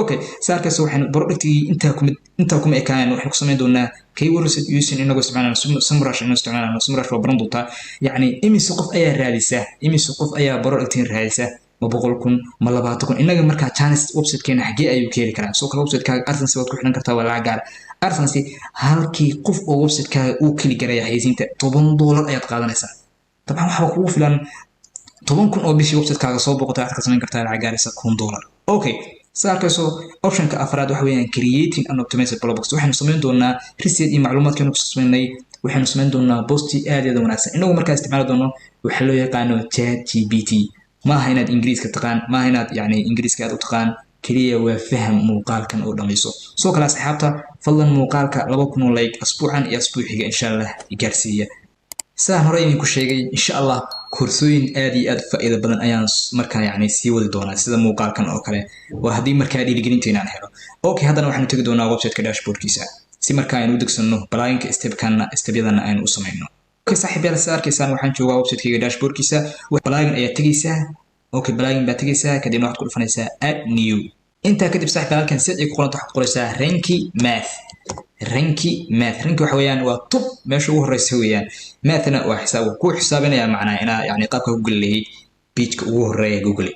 okay saarkaas waxaan productii inta kuma ekaan waxaan ku sameyn doonaa keywords using inagoo isticmaalana SEMrush inagoo isticmaalana SEMrush waa baran doontaa yani imise qof ayaa raadisa productin raadisa ma 100,000 ma 20,000 inaga markaa chance website-keena xagee ayuu ka heli karaa soo kale website-kaaga AdSense waad ku xiran kartaa waa lacag gaar AdSense halkii qof oo website-kaaga uu kili garaya xayeysiinta $10 ayaad qaadanaysaa طبعا waxa kugu filan 10,000 oo bishii website-kaaga soo boqotay aad ka sameyn kartaa lacag gaaraysa $1,000 okay saarkayso optionka afraad waxa weeyaan creating an optimized blog post waxaanu sameyn doonaa research iyo macluumaadkeenu ku sameynay waxaanu sameyn doonaa post aad iyo aad wanaagsan inagu markaa isticmaali doono waxa loo yaqaano ChatGPT ma aha inaad ingiriiska taqaan ma aha inaad yani ingiriiska aad u taqaan kaliya waa faham muuqaalkan oo dhamayso soo kala asxaabta fadlan muuqaalka 2,000 like asbuucan iyo asbuuciga insha Allah gaarsiiya saan hore idinku sheegay insha Allah koorsooyin aad iyo aad faa'iido badan ayaan markaa yani sii wadi doonaa sida muuqaalkan oo kale waa hadii markaa dhiirigelinteena aan helo okay haddana waxaan tagi doonaa website-ka dashboard-kiisa si markaa aynu u degsano balaaginka step-yadana aynu u samayno okay saaxiibayaal sida arkaysaan waxaan joogaa website-kayga dashboard-kiisa balagin ayaa tegaysaa okay balagin baa tegaysaa kadibna waxaad ku dhufanaysaa add new intaa kadib saaxiibayaal halkan si ay ku qoranta waxaad ku qoraysaa ranki math waxa weeyaan waa top meesha ugu horeysa weeyaan mathna waa xisaab ku xisaabinaya macnaa ina yani qaabka Google leeyahay page-ka ugu horeeya Google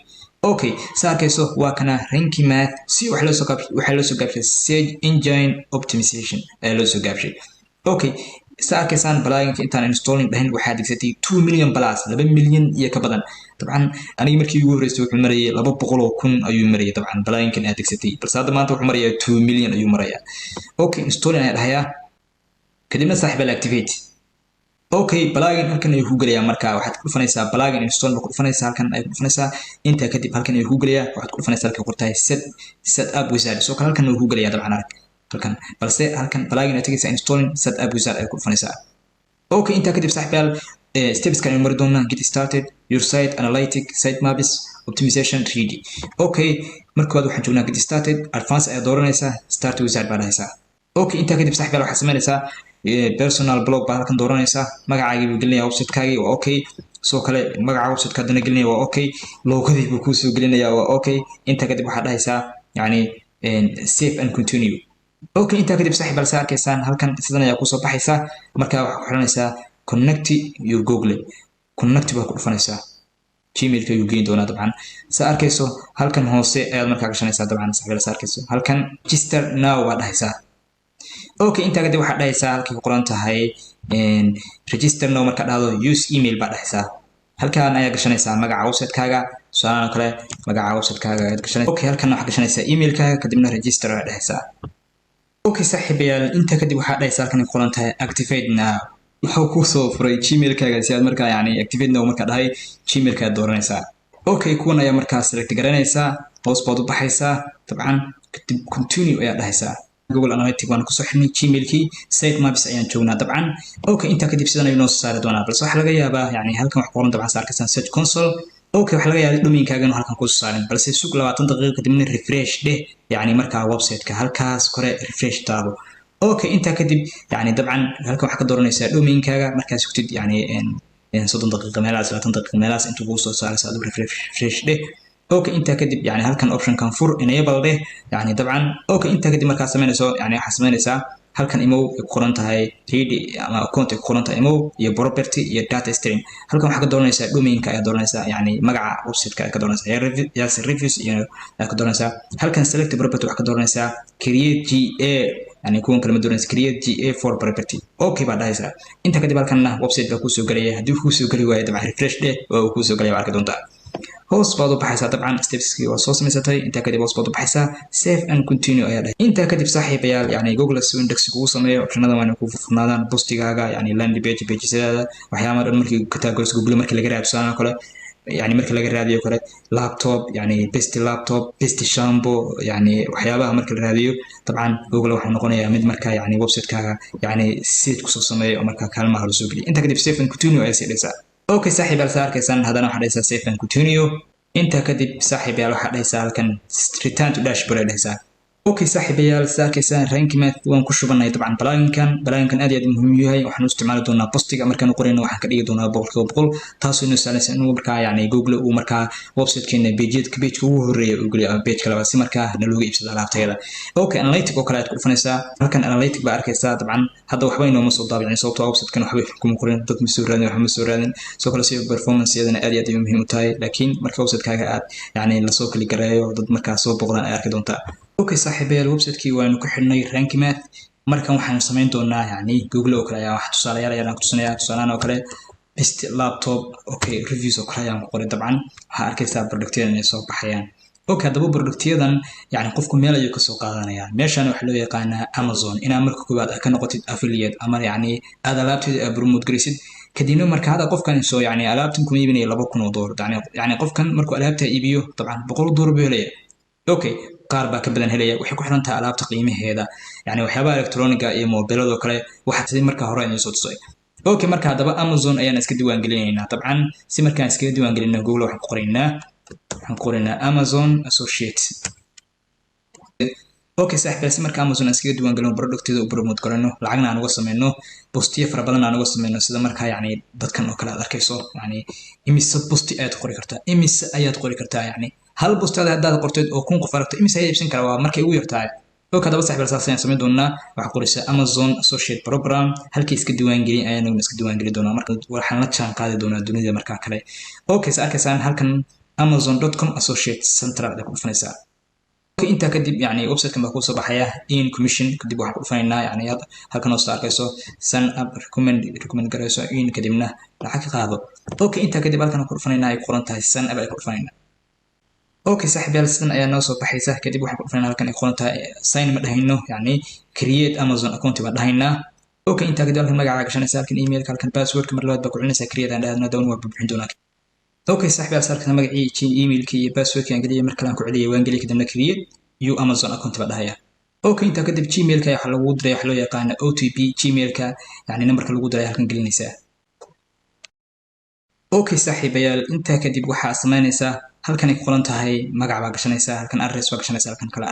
okay saarkayso waa kana ranki math si wax loo soo gaabshay search engine optimization loo soo gaabshay okay saarkaysaan balaaginka intaan installing dhahin waxaa degsatay 2 million plus 2 million iyo ka badan طبعا aniga markii ugu horeysay wuxuu marayay 200,000 ayuu marayay طبعا balaaginkan aad degsatay balse hadda maanta wuxuu marayaa 2 million ayuu marayaa okay installing ayaa dhahayaa kadibna saaxiibayaal activate okay balagin halkan ayuu ku galayaa markaa waxaad ku dhufanaysaa balagin install ku dhufanaysaa halkan ay ku dhufanaysaa inta kadib halkan ayuu ku galayaa waxaad ku dhufanaysaa halka qortaay set up wizard soo kale halkan ayuu ku galayaa dabcan halkan balse halkan balagin aad tagaysaa installing set up wizard ay ku dhufanaysaa okay inta kadib saaxiibayaal steps kan mari doonaa get started your site analytic site maps optimization 3D okay markaad waxaan joognaa get started advanced ayaa dooranaysaa start wizard baa dhahaysaa okay inta kadib saaxiibayaal waxaad sameynaysaa personal blog baa halkan dooranaysaa magacaaga buu gelinayaa website-kaagii waa okay soo kale magaca website-ka hadana gelinaya waa okay logodii buu ku soo gelinayaa waa okay inta kadib waxaad dhahaysaa yani save and continue okay inta kadib saaxiibayaal saa arkaysaan halkan sidan ayaa ku soo baxaysaa markaa waxaad ku xiranaysaa connect your Google connect baa ku dhufanaysaa gmail-ka ayuu gelin doonaa dabcan saa arkayso halkan hoose ayaad markaa gashanaysaa dabcan saaxiibayaal saa arkayso halkan register now baa dhahaysaa okay inta kadib waxaad dhahaysaa halkii ku qoran tahay register now markaa dhahdo use email baa dhahaysaa halkan ayaa gashanaysaa magaca website-kaaga su'aalaha kale magaca website-kaaga ayaad gashanaysaa okay halkan waxaad gashanaysaa email-kaaga kadibna register ayaa dhahaysaa okay saaxiibayaal inta kadib waxaad dhahaysaa halkan ku qoran tahay activate now wuxuu ku soo furay gmail-kaaga si aad markaa yani activate now markaa dhahay gmail-ka aad dooranaysaa okay kuwan ayaa markaa select garanaysaa hoos baad u baxaysaa dabcan kadib continue ayaa dhahaysaa Google Analytics waan ku soo xirnay gmail-kii site maps ayaan joognaa dabcan okay inta kadib sidan ayuu noo soo saari doonaa balse waxa laga yaabaa yani halkan wax qoran dabcan saarkaysan search console okay waxa laga yaabaa domain-kaaga halkan ku soo saarin balse sug 20 daqiiqo kadibna refresh dheh yani markaa website-ka halkaas kore refresh taabo okay inta kadib yani dabcan halkan waxa ka dooranaysaa domain-kaaga markaas sugtid yani 30 daqiiqo meelaas 20 daqiiqo meelaas intuu ku soo saaraysa aad refresh dheh okay inta kadib yani halkan option kan fur enable dheh yani dabcan okay inta kadib markaa sameynayso yani waxa sameynaysaa halkan imo ku qoran tahay 3D ama account ku qoran tahay imo iyo property iyo data stream halkan waxa ka dooranaysaa domain-ka ayaa dooranaysaa yani magaca website-ka ayaa ka dooranaysaa yes reviews iyo ayaa ka dooranaysaa halkan select property waxa ka dooranaysaa create GA yani kuwan kale ma dooranaysaa create GA for property okay baa dhahaysaa inta kadib halkanna website baa ku soo galaya hadii ku soo gali waayo dabcan refresh dheh oo ku soo galaya arki doontaa hoos baad u baxaysaa dabcan stepskii waa soo samaysatay inta kadib hoos baad u baxaysaa save and continue ayaa dhahay inta kadib saaxiibayaal yani Google soo index kugu sameeyo optionada waa inay ku furnaadaan postigaaga yani landing page-sadaada waxyaabo dhan markii categories Google markii laga raadsayo kale يعني marka laga raadiyo kale laptop yani best shampoo yani waxyaabaha marka la raadiyo طبعا Google waxa noqonayaa mid marka yani website-kaaga yani seed ku soo sameeyo marka kaalmaha la soo geliyo inta kadib save and continue ayaa sidaysaa okay saaxiibayaal saa arkaysan hadana waxa dhaysaa save and continue inta kadib saaxiibayaal waxa dhaysaa halkan return to dashboard ayaa dhaysaa اوكي صاحبيال ساكيسان رانك ماث وان كشبناي طبعا بلاغنكان aad iyo aad muhiim u yahay waxaan isticmaali doonaa postiga markaan qorayno waxaan ka dhigi doonaa boqol taas oo inoo saalaysa inuu markaa yani google uu markaa website-keena page ugu horeeyo uu geliyo page kale si markaa nalooga iibsado alaabteeda okay analytic oo kale aad ku dhufanaysaa halkan analytic baa arkaysaa dabcan hadda waxba inoo soo daabicin sababtoo website-kan waxba kuma qorin dad ma soo raadin waxba ma soo raadin soo kale si performance-yadana aad iyo aad muhiim u tahay laakiin marka website-kaaga aad yani la soo kali gareeyo dad markaa soo boqdaan ay arki doontaa اوكي صاحبي الويب كي وانو كحلناي رانك ماث markan waxaan sameyn doonaa yani google oo kale ayaa wax tusaalayaal ayaan ku tusinaya tusaalaan oo kale best laptop okay reviews oo kale ayaan ku qoray dabcan waxa arkaysaa productyada inay soo baxayaan okay hadaba productyadan yani qofku meel ayuu ka soo qaadanaya meeshan waxa loo yaqaanaa Amazon inaa marka koobaad ka noqotid affiliate ama yani aad alaabteeda promote garisid kadibna marka hada qofkan soo yani alaabtan ku iibinaya $2,000 yani qofkan markuu alaabta iibiyo dabcan $100 buu leeyahay okay qaar baa ka badan helaya waxay ku xiran tahay alaabta qiimaheeda yani waxyaabaha elektrooniga iyo mobilada kale waxa sidii marka hore inoo soo tusay okay marka hadaba Amazon ayaan iska diiwaan gelinaynaa dabcan si markaan iska diiwaan gelino Google waxaan qoraynaa Amazon Associates okay saaxiibay si marka Amazon iska diiwaan gelino productida u promote garano lacagna aan uga sameeyno postiye fara badan aan uga sameeyno sida marka yani dadkan oo kale aad arkayso yani imise posti ayaad qori kartaa yani hal postaad haddaad qorteed oo kun qof aragto imise ay iibsan kara waa markay ugu yartahay oo kadaba saaxiib saas ayaan sameyn doonaa waxa qoraysa Amazon Associate Program halkii iska diiwaan gelin ayaan iska diiwaan gelin doonaa marka waxaan la jaan qaadi doonaa dunida marka kale okay arkaysan halkan amazon.com associate central ku dhufanaysaa okay inta kadib yani website-kan baa ku soo baxaya in commission kadib waxaan ku dhufanaynaa yani halkan oo arkayso sign up recommend garayso in kadibna lacag ka qaado okay inta kadib halkan ku dhufanaynaa ay qoran tahay sign up ay ku dhufanaynaa okay صاحبي sidan ayaa noo soo baxaysa kadib waxaan ku dhufanaa halkan ay qoran tahay sign ma dhahayno yani create Amazon account ba dhahaynaa okay inta kadib halkan magaca gashanaysa halkan emailka halkan passwordka mar labaad ba ku celinaysaa create aan dhahdana doon waa bixin doonaa okay صاحبي halkan magacii emailka iyo passwordka aan geliyay mar kale aan ku celiyay waan geliyay kadibna create you Amazon account ba dhahaya okay inta kadib gmailka waxa lagu diray wax loo yaqaan OTP gmailka yani numberka lagu diray halkan gelinaysaa okay saaxiibayaal inta kadib waxa sameynaysaa halkan ay qoran tahay magac baa gashanaysaa halkan address baa gashanaysaa halkan kale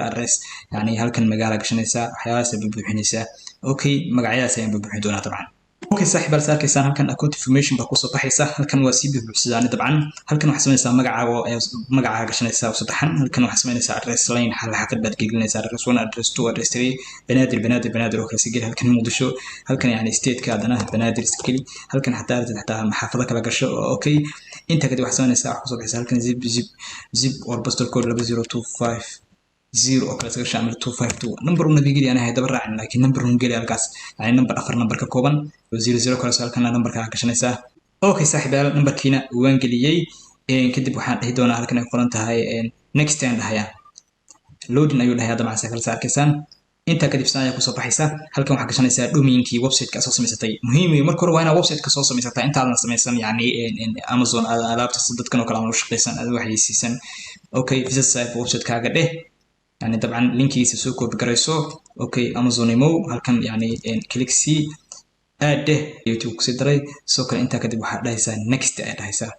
address yani halkan magaala gashanaysaa waxyaabahaas ay buuxinaysaa okay magacyadaas ayaan buuxin doonaa dabcan okay saaxiibayaal arkaysan halkan account information baa ku soo baxaysa halkan waa sii buuxsadaan dabcan halkan waxa sameynaysaa magacaaga gashanaysaa saddexan halkan waxa sameynaysaa address line xaqad baad gelinaysaa address 1 address 2 address 3 banaadir oo kale sigil halkan muqdisho halkan yani state-ka adana banaadir iskili halkan xataa maxaafada kala gasho okay inta kadib waxa sameynaysaa wax ku soo baxaysa halkan zip or postal code 20250 oo kale sagasha ama 252 number una digiri ana hay daba raacin laakiin number un geli halkaas yani number afar number ka kooban 00 kale halkan numberka gashanaysaa okay saaxiibayaal numberkiina waan geliyay kadib waxaan dhihi doonaa halkan ay qoran tahay next time dhahaya loading ayuu dhahayaa dabcan saakal arkaysan inta kadib saaya ku soo baxaysa halkan waxa gashanaysaa domainkii website-ka soo samaysatay muhiim weey marka hore waa inaad website-ka soo samaysataa intaadan samaysan yani Amazon alaabta dadkan oo kale aan u shaqeysan aad wax haysiisan okay visit site website-kaaga dheh yani dabcan linkiisa soo copy garayso okay Amazon imo halkan yani click see aad YouTube ku sii daray soo kale inta kadib waxa dhahaysaa next aad dhahaysaa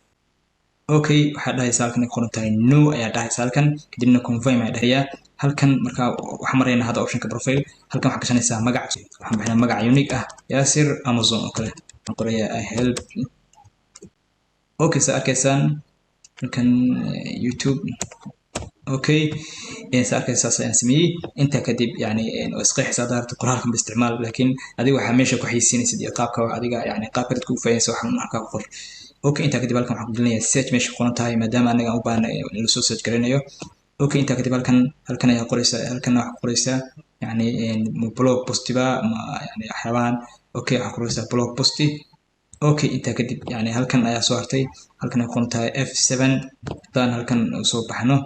okay waxa dhahaysaa halkan ay qoran tahay no ayaa dhahaysaa halkan kadibna confirm ayaa dhahayaa halkan marka waxa marayna hada optionka profile halkan waxa gashanaysaa magac waxaan bixinaa magac unique ah Yasir Amazon oo kale aan qoraya I help okay arkaysan halkan YouTube okay arkaysaa sayaan sameeyay inta kadib yani isqeexisa daarta qoraalka isticmaal laakiin adiga waxa meesha ku xayisiinaysid iyo qaabka adiga yani qaabka dadku u faayayso waxaan marka ku qor okay inta kadib halkan waxaan ku gelinayaa search meesha qoran tahay maadaama anaga u baahan in la soo search garanayo okay inta kadib halkan ayaa qoraysaa halkan waxa qoraysaa yani blog postiba yani waxyaabahan okay waxa qoraysaa blog posti okay inta kadib yani halkan ayaa soo hartay halkan ay qoran tahay F7 dan halkan soo baxno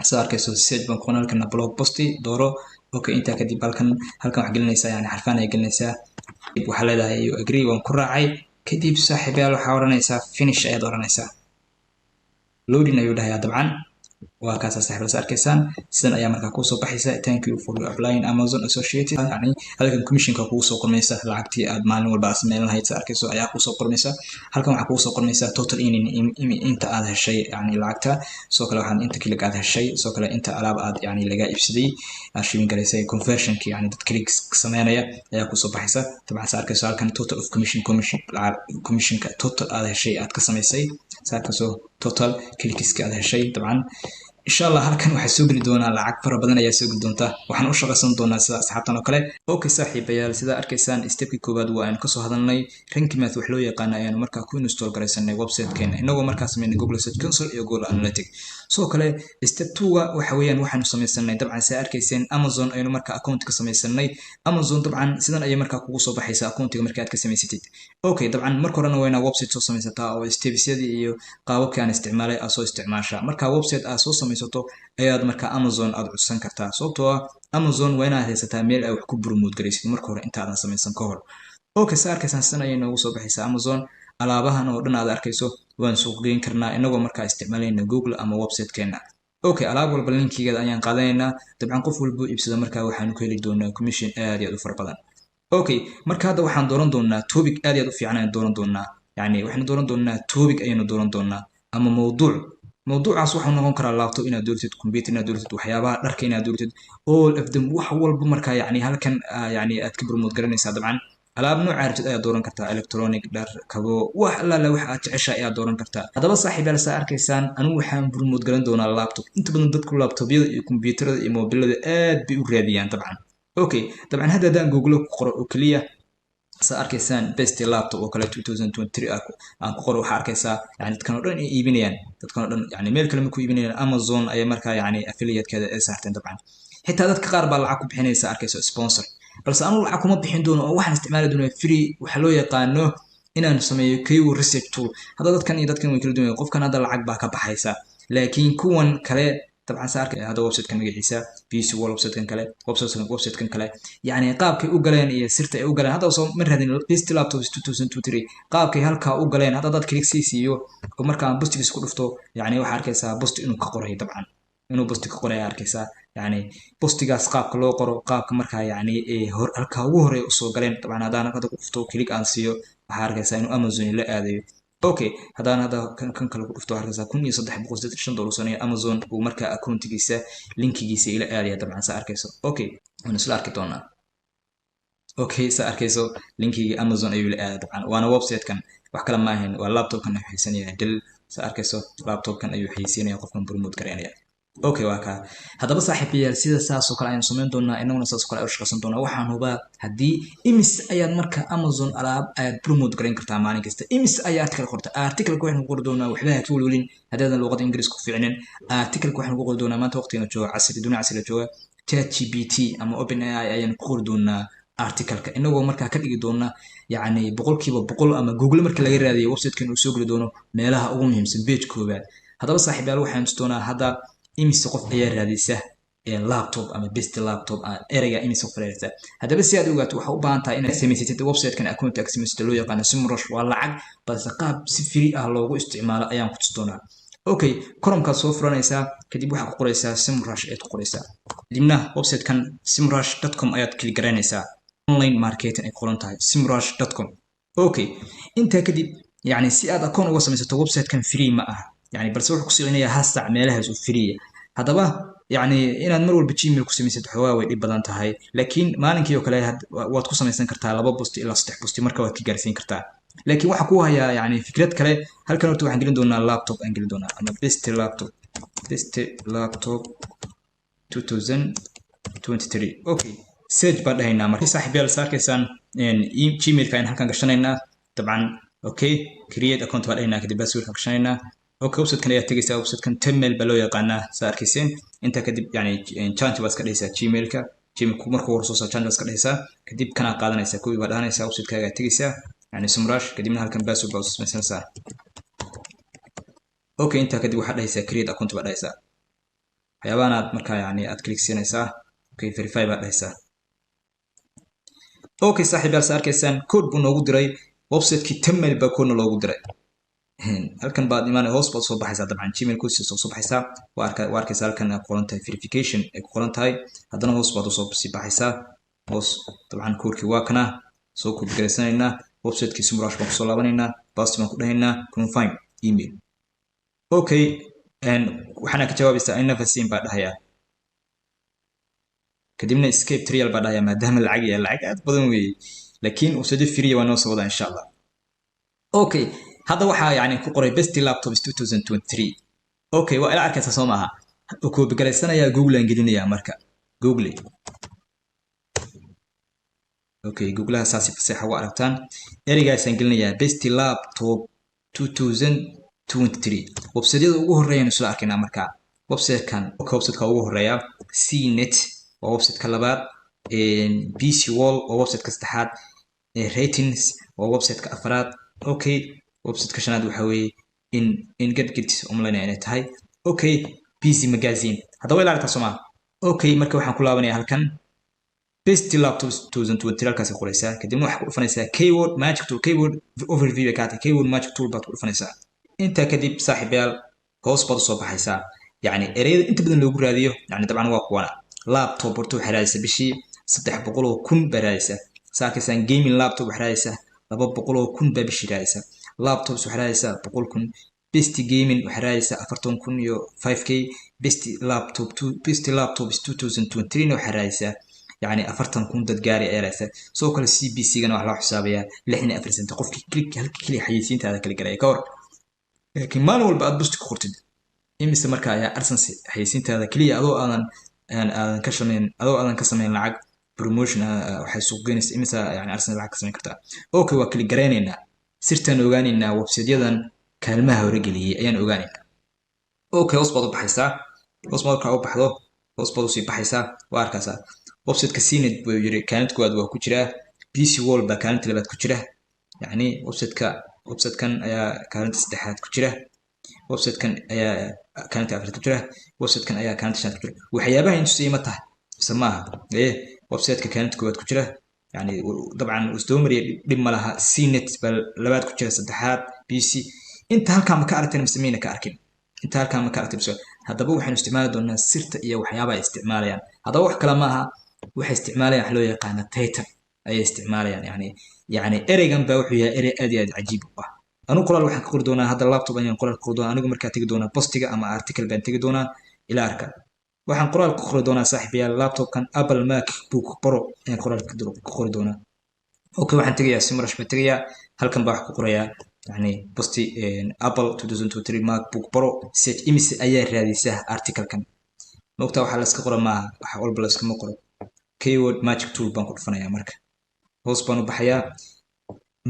soo arkayso search baan qoran halkan blog posti dooro okay inta kadib halkan waxa gelinaysaa yani xarfaan ay gelinaysaa waxa leedahay you agree waan ku raacay kadib saaxiibayaal waxa oranaysaa finish ayaad oranaysaa loading ayuu dhahayaa dabcan وكاسا صاحب أركيسان سيدان أيام مركا كوسو بحيسا thank you for applying Amazon Associated يعني هلكن كوميشن كوسو قرميسا لعقتي آد مالين والباس ميلان هاي تساركيسو أيا كوسو قرميسا هلكن waxaa كوسو قرميسا total in inta aad heshay يعني lacagta soo kale waxaan inta klik aad heshay soo kale inta alaab aad يعني laga iibsaday ashibin galeysay conversion ki yani dad click sameynaya ayaa kusoo baxaysa tabcan saarkayso halkan total of commission ka total aad heshay aad ka samaysay saarkayso total clicks ka aad heshay tabcan إن شاء الله هلكن waxaa soo gali doona lacag fara badan ayaa soo gali doonta waxaan u shaqaysan doonaa sida asxaabtan oo kale okay saaxiibayaal sida arkaysaan stepki koobaad waa aan ka soo hadalnay ranking math wax loo yaqaan ayaan markaa ku install garaysanay website-keena inagoo markaa sameynay Google Search Console iyo Google Analytics soo kale step 2 waxa weeyaan waxaanu sameysanay dabcan saa arkayseen Amazon aynu markaa account ka sameysanay Amazon dabcan sidan ayay markaa kugu soo baxaysa account-ga markaa aad ka sameysatid okay dabcan marka horena waa inaad website soo sameysataa oo steps-yadii iyo qaababka aan isticmaalay aad soo isticmaashaa marka website aad soo sameysato ayaad markaa Amazon aad codsan kartaa sababtoo ah Amazon waa inaad haysataa meel ay wax ku promote garaysid marka hore inta aadan sameysan ka hor okay saa arkaysan sidan ayay noogu soo baxaysaa Amazon alaabahan oo dhan aad arkayso waan suuq geyn karnaa inagoo markaa isticmaalayna Google ama website-keena okay alaab walba linkigeeda ayaan qaadanaynaa dabcan qof walba iibsada markaa waxaanu ka heli doonaa commission aad iyo aad u fara badan okay marka hadda waxaan dooran doonaa topic aad iyo aad u fiican ayaan dooran doonaa yani waxaan dooran doonaa topic ayaynu dooran doonaa ama mawduuc موضوعaas wuxuu noqon karaa laptop inaad dooratid computer inaad dooratid waxyaabaha dharka inaad dooratid all of them wax walba markaa yani halkan yani aad ka promote garanaysaa dabcan alaab nooc arjid ayaa dooran kartaa electronic dhar kabo wax alla wax aad jeceshahay ayaa dooran kartaa hadaba saaxiibayaal saa arkaysaan anigu waxaan promote garan doonaa laptop inta badan dadku laptopyada iyo computerada iyo mobilada aad bay u raadiyaan dabcan okay dabcan hadda hadaan google ku qoro oo kaliya sa arkaysaan best laptop oo kale 2023 aan ku qoro waxa arkaysaa yani dadkan oo dhan ay iibinayaan dadkan oo dhan yani meel kale ma ku iibinayaan Amazon ay markaa yani affiliate-keeda ay saarteen dabcan xitaa dadka qaar baa lacag ku bixinaysa arkayso sponsor balse anu lacag kuma bixin doono oo waxaan isticmaali doonaa free waxa loo yaqaano inaan sameeyo keyword research tool hadda dadkan iyo dadkan way kala duwan qofkan hadda lacag baa ka baxaysa laakiin kuwan kale طبعا سأركي هذا ويب سايت كان مجلسة بيس وول ويب سايت كان كله ويب سايت كان كله يعني قابك أوجلين إيه سرت أوجلين هذا وصل من هذين بيست لابتوب 2023 قابك هالك أوجلين هذا ضد كليك سي ومركان بوست في سكول فتو يعني وحركة سا بوست إنه كقريه طبعا إنه بوست كقريه حركة سا يعني بوست جاس قابك لو قرو قابك مركا يعني إيه هالك وهري وصوجلين طبعا هذا أنا كده فتو كليك أنسيو حركة سا إنه أمازون لا هذا okay هذا كان kala ku dhufto hargeysa $1365 sanay Amazon uu markaa account-giisa linkigiisa ila aadaya dabcan sa arkayso okay waan isla arki doonaa okay sa arkayso linkiga Amazon ayuu ila aadaya dabcan waana website-kan wax kala ma ahayn waa laptop-kan ay xiisanayaan Dell sa arkayso laptop-kan ayuu xiisanaya qofkan promote gareynaya okay waa ka hadaba saaxiibayaal sida saas oo kale ayaan sameyn doonaa inaguna saas oo kale u shaqaysan doonaa waxaan hubaa haddii imis ayaad marka Amazon alaab ayaad promote gareyn kartaa maalin kasta imis ayaad article qorta article ku waxaan ku qori doonaa waxba ha tuululin haddaadan luqada Ingiriis ku fiicneen article ku waxaan ku qori doonaa maanta waqtiga jooga casri dunia casri jooga ChatGPT ama OpenAI ayaan ku qori doonaa article-ka inagoo markaa ka dhigi doona yani 100% ama Google marka laga raadiyo website-kan uu soo gali doono meelaha ugu muhiimsan page koobaad hadaba saaxiibayaal waxaan doonaa hadda imise qof ayaa raadisa laptop ama best laptop ereyga imise qof raadisa hadaba si aad ogaato waxa u baahan tahay inaad samaysatid website-kan account access loo yaqaan SEMrush waa lacag balse qaab si free ah loogu isticmaalo ayaan ku tusi doonaa okay Chrome-ka soo furanaysaa kadib waxa ku qoraysaa SEMrush ee ku qoraysaa kadibna website-kan semrush.com ayaad click garanaysaa online marketing ay qoran tahay semrush.com okay inta kadib yani si aad account uga samaysato website-kan free ma ah يعني بس وحكي سوينا هاسع مالها فري هذا با يعني إن المرور بتشيميل كسمي ست حواوي إبدان تهاي لكن ما نكيو كلاه وات كسمي سن كرتا لبا بوستي إلا سطح بوستي مركا وات كجالسين كرتا لكن وحكوها يا يعني فكرة كلاه هل كانوا تو هنجلين دونا اللابتوب هنجلين دونا أنا بيست لابتوب 2023 أوكي سيرج بعد هنا مركي صاحبي على سار كيسان إن جيميل كاين هل كان قشنا طبعا أوكي create account بعد هنا كده بس وير قشنا اوكي وبسط كان يتجسا وبسط كان تمل بلو يقانا ساركيسين انت كدب يعني chance بس كديسا جيميلكا جيميل مركو ورسوسا chance بس كديسا كدب كان قادنيسا كوي بدانيسا وبسط كاga تجسا يعني سمراش كدبنا halkan basu boss مثلا صار اوكي انت كدب waxa dhaysa create account ba dhaysa xayawaanaad marka yani aad click siinaysa okay verify ba dhaysa okay saaxiibayaal saarkaysan code buu noogu diray website-ki tml ba koona loogu diray halkan baad imaan hoos baad soo baxaysaa dabcan gmail ku soo baxaysaa waa arkaysaa halkan ay qoran tahay verification ay ku qoran tahay haddana hoos baad usoo sii baxaysaa hoos dabcan koodkii waa kana soo koobigareysanaynaa website-kii Semrush baan kusoo laabanaynaa basti baan ku dhahaynaa confirm email okay waxaana ka jawaabaysaa I never seen baa dhahayaa kadibna escape trial baa dhahayaa maadaama lacag aad badan weeye laakiin website free waa noo soo wadaa insha Allah okay هذا waxaa yani ku qoray best laptops 2023 okay waa ila arkaysa soo maaha ku bigalaysanaya google aan gelinaya marka google okay google asaasi fasaxa waa aragtaan ereygaas aan gelinaya best laptop 2023 website-yada ugu horeeyaan isla arkayna marka website-ka ugu horeeya CNET waa website-ka labaad PC Wall waa website-ka saddexaad ratings waa website-ka afraad okay website-ka shanaad waxa weeye in get online inay tahay okay PC magazine hadaba ila aragtaa Soomaa okay marka waxaan ku laabanayaa halkan best laptops 2023 halkaas ay qoraysaa kadibna waxa ku dhufanaysaa keyword magic tool keyword overview ka tahay keyword magic tool baad ku dhufanaysaa inta kadib saaxiibayaal hoos baad soo baxaysaa yani ereyada inta badan loogu raadiyo yani dabcan waa kuwana laptop porto xiraaysa bishii 300,000 baraaysa saakaysan gaming laptop xiraaysa 200,000 baa bishii raaysa laptops waxraaysa 100,000 best gaming waxraaysa 40,000 iyo 5k best laptops 2023 waxraaysa yani 40,000 dad gaari ay raaysa soo kale CBC gana wax loo xisaabayaa 64% qofkii kaliya xayeysiintaada kala galay ka hor laakiin maalin walba aad busti ku qortid imise marka ayaa arsenal xayeysiintaada kaliya adoo aadan ka sameyn lacag promotion waxay suuq geynaysaa imise yani arsenal lacag ka sameyn kartaa okay waa kali gareenayna sirtan ogaanayna website-yadan kaalmaha hore geliyay ayaan ogaanayna okay hoos baad u baxaysaa hoos marka u baxdo hoos baad u sii baxaysaa waa arkaysaa website-ka CNET buu yiri kaalinta koowaad waa ku jira PC Wall baa kaalinta labaad ku jira yani website-kan ayaa kaalinta saddexaad ku jira website-kan ayaa kaalinta afraad ku jira website-kan ayaa kaalinta shanaad ku jira waxyaabaha intu siima tahay samaaha website-ka kaalinta koowaad ku jira يعني طبعا استومري دم لها CNET بلبات كتير صدحات PC انت هالكام مكارتين مسمينه كاركين انت هالكام مكارتين بس هذا بو وحين استعمال دون سرت iyo waxyaaba isticmaalayaan hada wax kala maaha wax isticmaalayaan xaloo yaqaan title ay isticmaalayaan yani ereygan baa wuxuu yahay erey aad iyo aad cajiib ah anu qoraal waxaan ka qori doonaa hada laptop ayaan qoraal ka qori doonaa anigu markaa tagi doonaa postiga ama article baan tagi doonaa ila arka waxaan qoraal ku qori doonaa saaxiibayaal laptopkan Apple MacBook Pro ee qoraal ku qori doonaa okay waxaan tagayaa Semrush baan tagayaa halkan baa wax ku qorayaa yani posti Apple 2023 MacBook Pro search imise ayaa raadisa article-kan nokta waxa la iska qora ma waxa walba la iska qoro keyword magic tool baan ku dhufanayaa marka hoos baan u baxayaa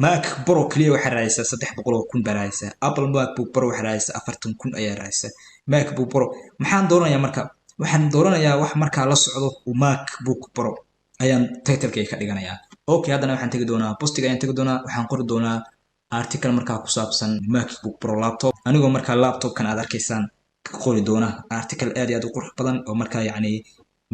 Mac Pro kaliya waxa raadisa 300,000 baraaysa Apple MacBook Pro waxa raadisa 40,000 ayaa raadisa MacBook Pro maxaan doonayaa marka waxaan dooranayaa wax markaa la socdo MacBook Pro ayaan title-kay ka dhiganayaa okay haddana waxaan tagi doonaa postiga ayaan tagi doonaa waxaan qori doonaa article markaa ku saabsan MacBook Pro laptop anigoo markaa laptopkan aad arkaysaan ka qori doona article aad iyo aad u qurux badan oo markaa yani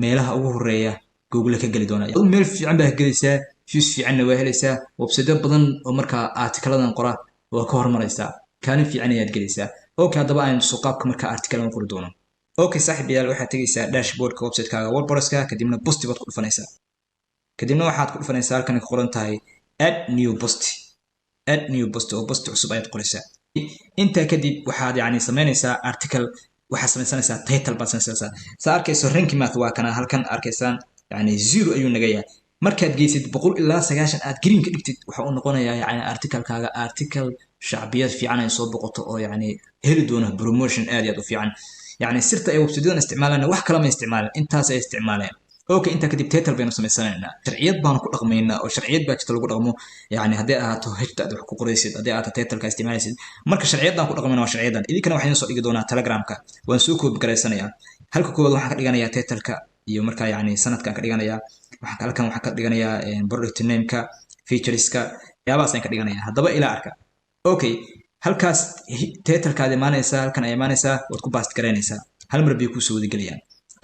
meelaha ugu horeeya Google ka gali doona meel fiican baa gelaysaa views fiicanna waa helaysaa website badan oo markaa article-adan qora waa ka hormaraysaa kaalin fiican ayaad gelaysaa okay haddaba aan soo qaabka markaa article-adan qori doono okay saaxiibayaal waxaad tagaysaa dashboard-ka website-kaaga WordPress-ka kadibna post baad ku dhufanaysaa kadibna waxaad ku dhufanaysaa halkan ay qoran tahay add new post oo post cusub ayaad qoraysaa inta kadib waxaad yani sameynaysaa article waxaad sameynaysaa title baad sameynaysaa saa arkayso rank math waa kana halkan arkaysaan yani 0 ayuu naga yahay markaad geysid 100 ilaa 90 aad green ka dhigtid waxa uu noqonayaa yani article-kaaga article shacbiyad fiican ay soo boqoto oo yani heli doona promotion aad iyo aad u fiican يعني سرت أي وبسيدنا استعمالنا وح كلام استعمال أنت هذا استعمالين أوكي أنت كتب تيتل بين سمسنا شرعيات بانو كل رقمينا أو شرعيات باش تلقوا رقمه يعني هدأها تهجت أدو حقوق رئيسيد هدأها تيتل كاستعمال سيد مركز شرعيات بانو كل رقمينا وشرعيات إذا كانوا وحين صار يقدونا تلجرام كا ونسوكوا بكريسنا يا هل كوكو واحد كريجانا يا تيتل كا يوم مركز يعني سنة كان كريجانا يا واحد هل كان واحد كريجانا يا برودكت نيم كا فيتشرز كا يا باس كريجانا يا هذا بقى إلى أركا أوكي halkaas title-kaada imaanaysaa halkan ay imaanaysaa waad ku baast garaynaysaa hal mar bay ku soo wada galayaan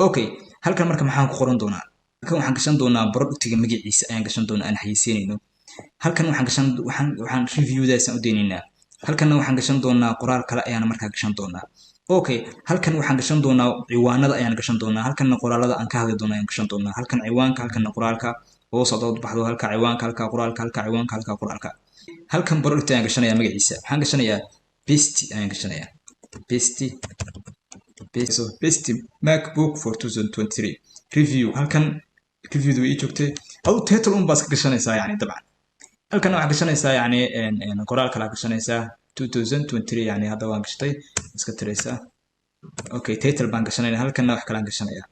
okay halkan marka maxaan ku qoran doonaa halkan waxaan gashan doonaa productiga magaciisa ayaan gashan doonaa aan xayeysiinayno halkan waxaan review-daas u deenaynaa halkanna waxaan gashan doonaa qoraal kale ayaan markaa gashan doonaa okay halkan waxaan gashan doonaa ciwaanada ayaan gashan doonaa halkanna qoraalada aan ka hadli doono ayaan gashan doonaa halkan ciwaanka halkanna qoraalka oo socdo baxdo halka ciwaanka halka qoraalka halka ciwaanka halka qoraalka halkan product ayaan gashanayaa magaciisa waxaan gashanayaa best ayaan gashanayaa best MacBook for 2023 review halkan reviewdu way joogtay au title un baas ka gashanaysaa yani dabcan halkan waxaad gashanaysaa yani qoraal kala gashanaysaa 2023 yani hadda waan gashtay iska tiraysaa okay title baan gashanayna halkan wax kala gashanaya